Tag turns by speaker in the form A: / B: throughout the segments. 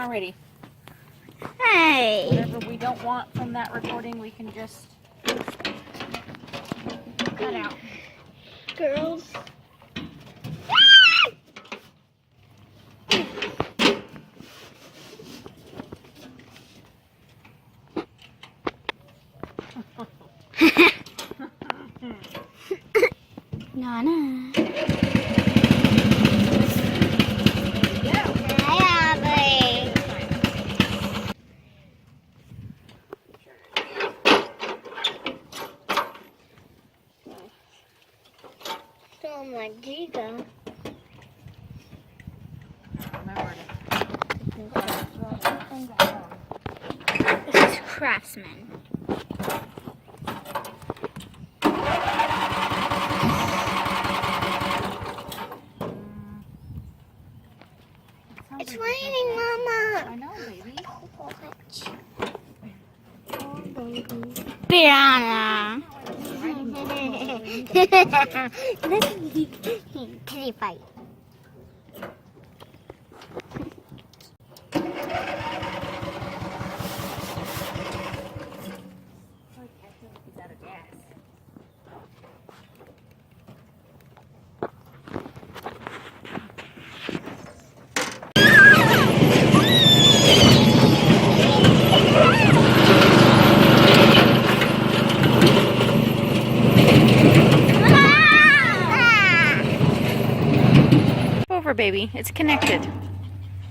A: already.
B: Hey!
A: Whatever we don't want from that recording, we can just cut out.
B: Girls. Nana. Oh my God. This is Craftsman. It's raining, Mama.
A: I know, baby.
B: Piranha. Kitty fight.
A: Over, baby. It's connected.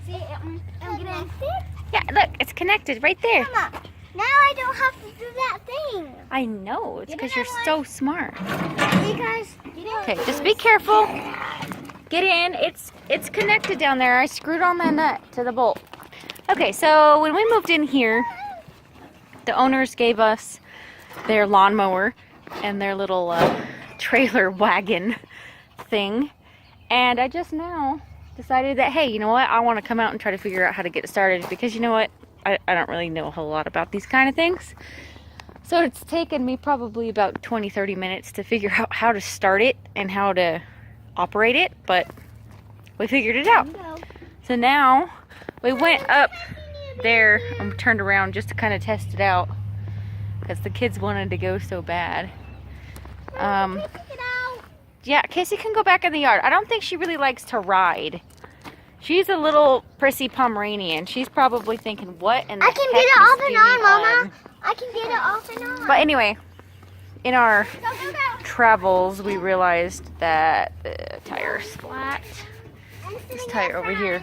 B: See, I'm connected?
A: Yeah, look, it's connected right there.
B: Mama, now I don't have to do that thing.
A: I know. It's because you're so smart.
B: Because
A: Okay, just be careful. Get in. It's connected down there. I screwed on that nut to the bolt. Okay, so when we moved in here, the owners gave us their lawnmower and their little trailer wagon thing. And I just now decided that, hey, you know what? I want to come out and try to figure out how to get it started because you know what? I don't really know a whole lot about these kind of things. So it's taken me probably about 20-30 minutes to figure out how to start it and how to operate it, but we figured it out. So now we went up there and turned around just to kind of test it out because the kids wanted to go so bad. Yeah, Casey can go back in the yard. I don't think she really likes to ride. She's a little prissy Pomeranian. She's probably thinking, what in the
B: I can
A: heck
B: get it
A: is
B: off and on,
A: going
B: Mama. I can get it off and on.
A: But anyway, in our
B: Go.
A: travels, we realized that the tire's flat. This tire over here,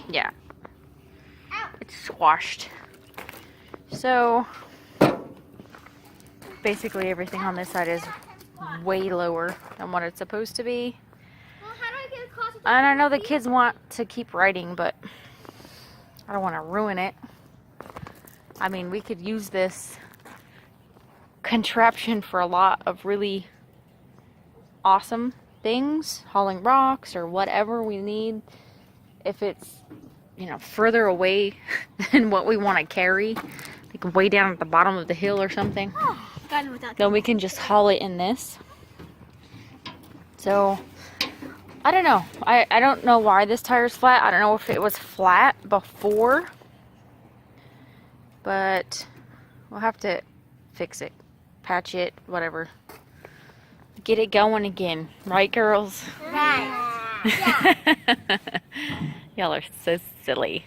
A: yeah, it's squashed. So basically everything on this side is way lower than what it's supposed to be.
B: Well, how do I get across the
A: And I know the kids want to keep riding, but I don't want to ruin it. I mean, we could use this contraption for a lot of really awesome things, hauling rocks or whatever we need. If it's, you know, further away than what we want to carry, like way down at the bottom of the hill or something, then we can just haul it in this. So I don't know. I don't know why this tire's flat. I don't know if it was flat before, but we'll have to fix it, patch it, whatever. Get it going again. Right, girls?
B: Right. Yeah.
A: Y'all are so silly.